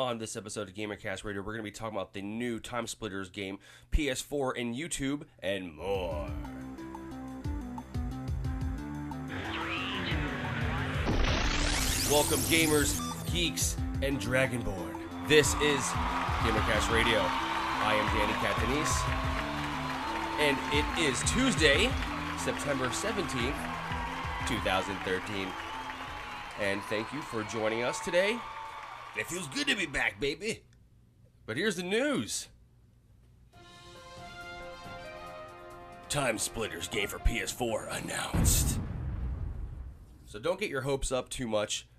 On this episode of GamerCast Radio, we're going to be talking about the new Timesplitters game, PS4 and YouTube, and more. Welcome, gamers, geeks, and Dragonborn. This is GamerCast Radio. I am Danny Catanese, and it is Tuesday, September 17th, 2013. And thank you for joining us today. It feels good to be back, baby. But here's the news. Timesplitters game for PS4 announced. So don't get your hopes up too much.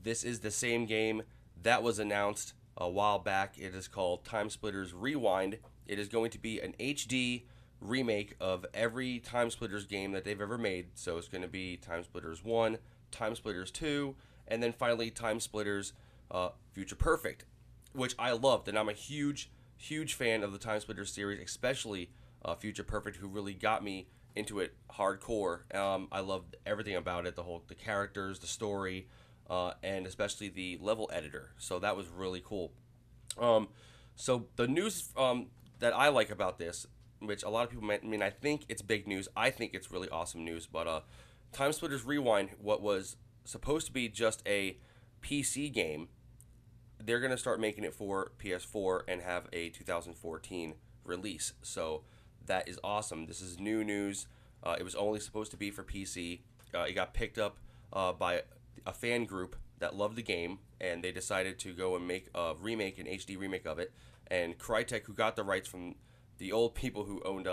This is the same game that was announced a while back. It is called Timesplitters Rewind. It is going to be an HD remake of every Timesplitters game that they've ever made. So it's going to be Timesplitters 1, Timesplitters 2, and then finally Timesplitters Future Perfect, which I loved, and I'm a huge fan of the Timesplitters series, especially Future Perfect, who really got me into it hardcore. I loved everything about it, the characters, the story, and especially the level editor. So that was really cool. So the news that I like about this, which a lot of people might, I think it's big news. I think it's really awesome news. But Timesplitters Rewind, what was supposed to be just a PC game, they're going to start making it for PS4 and have a 2014 release. So that is awesome. This is new news. It was only supposed to be for PC. It got picked up by a fan group that loved the game, and they decided to go and make a remake, an HD remake of it. And Crytek, who got the rights from the old people who owned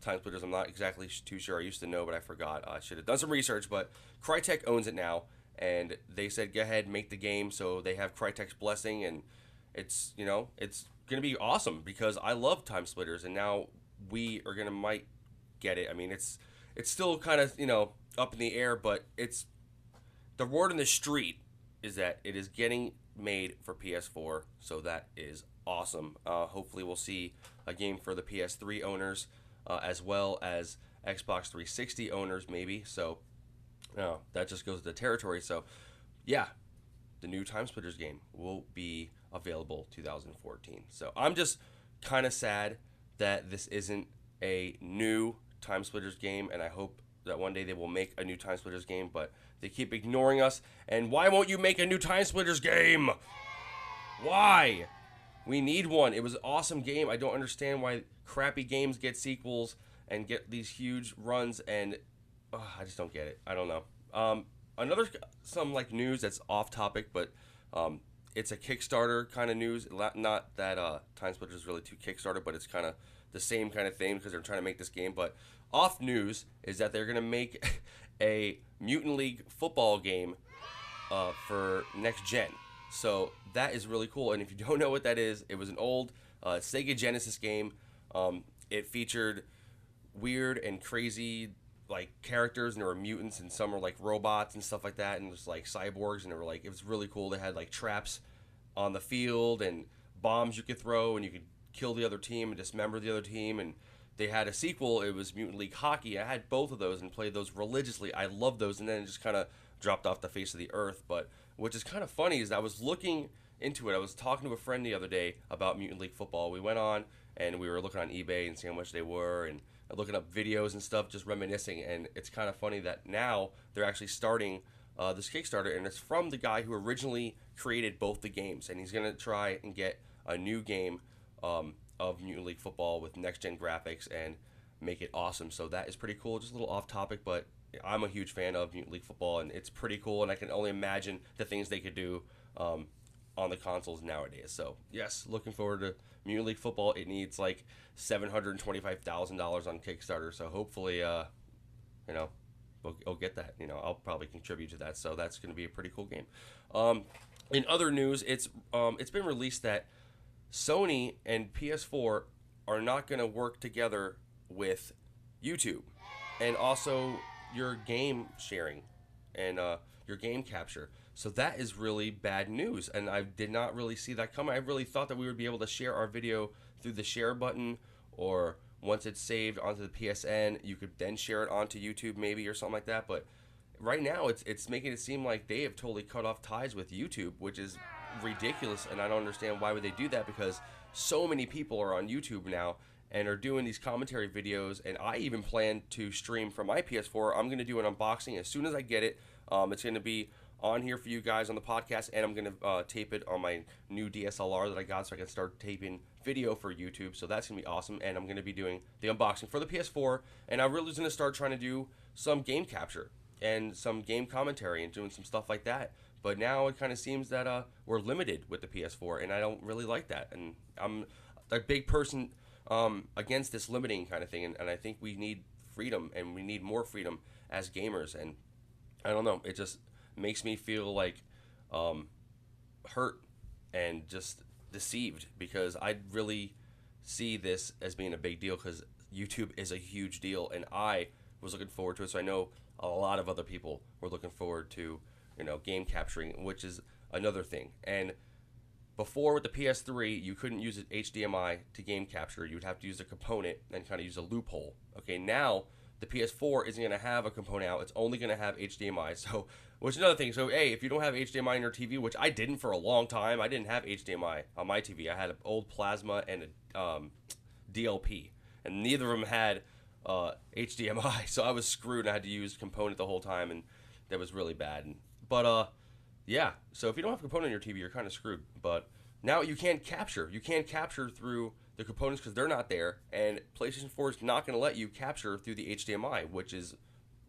Timesplitters, I'm not exactly too sure. I used to know, but I forgot. I should have done some research, but Crytek owns it now. And they said, go ahead, make the game. So they have Crytek's blessing, and it's going to be awesome because I love Timesplitters, and now we are might get it. I mean, it's still kind of, up in the air, but it's the word on the street is that it is getting made for PS4. So that is awesome. Hopefully we'll see a game for the PS3 owners as well as Xbox 360 owners maybe. So that just goes to the territory. So, yeah, the new Timesplitters game will be available 2014. So I'm just kind of sad that this isn't a new Timesplitters game, and I hope that one day they will make a new Timesplitters game, but they keep ignoring us. And why won't you make a new Timesplitters game? Why? We need one. It was an awesome game. I don't understand why crappy games get sequels and get these huge runs, and I just don't get it. I don't know. Some news that's off topic, but it's a Kickstarter kind of news. Not that Timesplitters is really too Kickstarter, but it's kind of the same kind of thing because they're trying to make this game. But off news is that they're going to make a Mutant League football game for next gen. So that is really cool. And if you don't know what that is, it was an old Sega Genesis game. It featured weird and crazy characters, and there were mutants, and some were robots and stuff like that, and it was cyborgs, and it was really cool. They had traps on the field and bombs you could throw, and you could kill the other team and dismember the other team. And they had a sequel. It was Mutant League Hockey. I had both of those and played those religiously. I loved those, and then it just kind of dropped off the face of the earth. But which is kind of funny is I was looking into it. I was talking to a friend the other day about Mutant League football. We went on and we were looking on eBay and seeing how much they were, and looking up videos and stuff, just reminiscing. And it's kind of funny that now they're actually starting this Kickstarter, and it's from the guy who originally created both the games, and he's going to try and get a new game of Mutant League football with next-gen graphics and make it awesome. So that is pretty cool. Just a little off topic, but I'm a huge fan of Mutant League football, and it's pretty cool, and I can only imagine the things they could do on the consoles nowadays. So yes, looking forward to Mutant League football. It needs $725,000 on Kickstarter, so hopefully we'll get that. I'll probably contribute to that, so that's going to be a pretty cool game. In other news, it's been released that Sony and PS4 are not going to work together with YouTube, and also your game sharing and your game capture. So that is really bad news, and I did not really see that coming. I really thought that we would be able to share our video through the share button, or once it's saved onto the PSN, you could then share it onto YouTube maybe, or something like that. But right now, it's making it seem like they have totally cut off ties with YouTube, which is ridiculous, and I don't understand why would they do that, because so many people are on YouTube now and are doing these commentary videos, and I even plan to stream from my PS4. I'm going to do an unboxing as soon as I get it. It's going to be on here for you guys on the podcast, and I'm going to tape it on my new DSLR that I got so I can start taping video for YouTube. So that's going to be awesome, and I'm going to be doing the unboxing for the PS4, and I really was going to start trying to do some game capture and some game commentary and doing some stuff like that. But now it kind of seems that we're limited with the PS4, and I don't really like that. And I'm a big person against this limiting kind of thing, and I think we need freedom, and we need more freedom as gamers. And I don't know, it just makes me feel like hurt and just deceived, because I really see this as being a big deal, because YouTube is a huge deal, and I was looking forward to it. So I know a lot of other people were looking forward to, game capturing, which is another thing. And before, with the PS3, you couldn't use an HDMI to game capture. You would have to use a component and kind of use a loophole. Okay, now the PS4 isn't going to have a component out. It's only going to have HDMI. So, which is another thing. So, hey, if you don't have HDMI in your TV, which I didn't for a long time, I didn't have HDMI on my TV. I had an old plasma and a DLP, and neither of them had HDMI. So I was screwed, and I had to use component the whole time, and that was really bad. But yeah, so if you don't have a component in your TV, you're kind of screwed. But now you can't capture. You can't capture through the components because they're not there, and PlayStation 4 is not going to let you capture through the HDMI, which is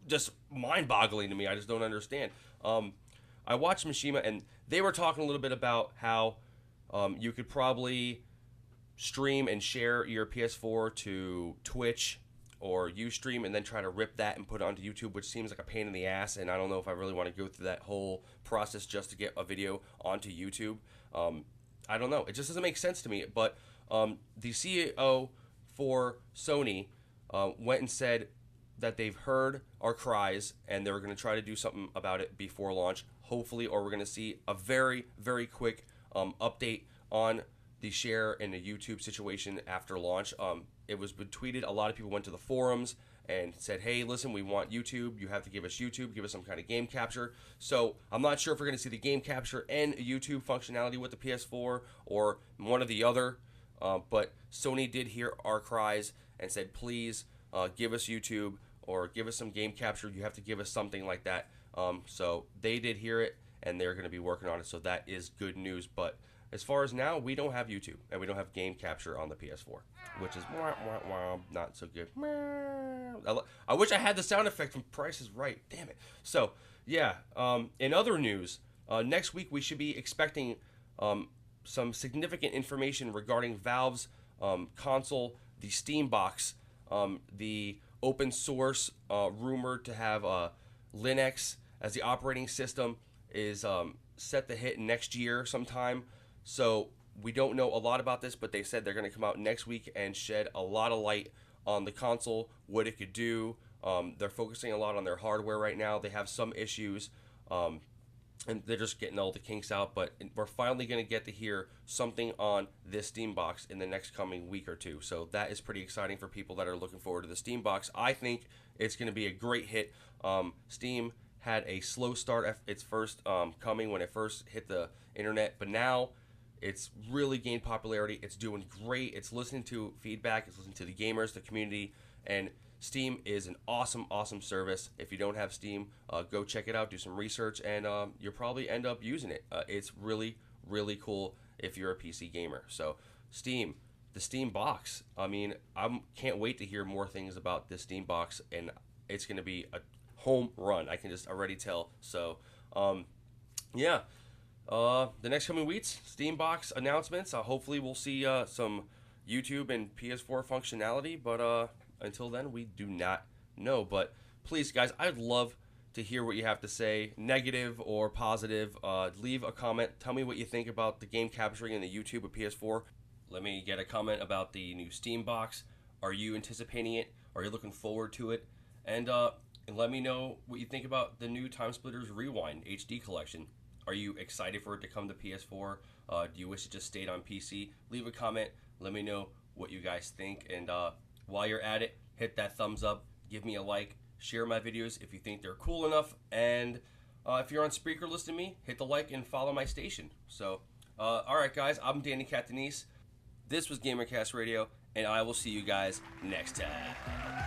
just mind-boggling to me. I just don't understand. I watched Mishima, and they were talking a little bit about how you could probably stream and share your PS4 to Twitch or Ustream, and then try to rip that and put it onto YouTube, which seems like a pain in the ass, and I don't know if I really want to go through that whole process just to get a video onto YouTube. I don't know. It just doesn't make sense to me. But the CEO for Sony went and said that they've heard our cries, and they're going to try to do something about it before launch, hopefully, or we're going to see a very, very quick update on the share and the YouTube situation after launch. It was tweeted. A lot of people went to the forums and said, hey, listen, we want YouTube. You have to give us YouTube. Give us some kind of game capture. So I'm not sure if we're going to see the game capture and YouTube functionality with the PS4 or one or the other. But Sony did hear our cries and said, please give us YouTube or give us some game capture. You have to give us something like that. So they did hear it, and they're going to be working on it. So that is good news. But as far as now, we don't have YouTube, and we don't have game capture on the PS4, which is not so good. I wish I had the sound effect from Price is Right. Damn it. So, yeah, in other news, next week we should be expecting some significant information regarding Valve's console, the Steambox, the open source rumored to have Linux as the operating system is set to hit next year sometime. So we don't know a lot about this, but they said they're going to come out next week and shed a lot of light on the console, what it could do. They're focusing a lot on their hardware right now. They have some issues, and they're just getting all the kinks out. But we're finally going to get to hear something on this Steambox in the next coming week or two. So that is pretty exciting for people that are looking forward to the Steambox. I think it's going to be a great hit. Steam had a slow start at its first coming when it first hit the internet, but now it's really gained popularity. It's doing great. It's listening to feedback. It's listening to the gamers, the community, and Steam is an awesome, awesome service. If you don't have Steam, go check it out, do some research, and you'll probably end up using it. It's really, really cool if you're a PC gamer. So Steam, the Steam box. I mean, I can't wait to hear more things about this Steam box, and it's going to be a home run. I can just already tell. So, yeah. The next coming weeks, Steambox announcements. Hopefully we'll see some YouTube and PS4 functionality, but until then, we do not know. But please, guys, I'd love to hear what you have to say, negative or positive. Leave a comment. Tell me what you think about the game capturing in the YouTube with PS4. Let me get a comment about the new Steambox. Are you anticipating it? Are you looking forward to it? And let me know what you think about the new Timesplitters Rewind HD collection. Are you excited for it to come to PS4? Do you wish it just stayed on PC? Leave a comment. Let me know what you guys think. And while you're at it, hit that thumbs up. Give me a like. Share my videos if you think they're cool enough. And if you're on Spreaker listening to me, hit the like and follow my station. So All right, guys, I'm Danny Catanese. This was GamerCast Radio, and I will see you guys next time.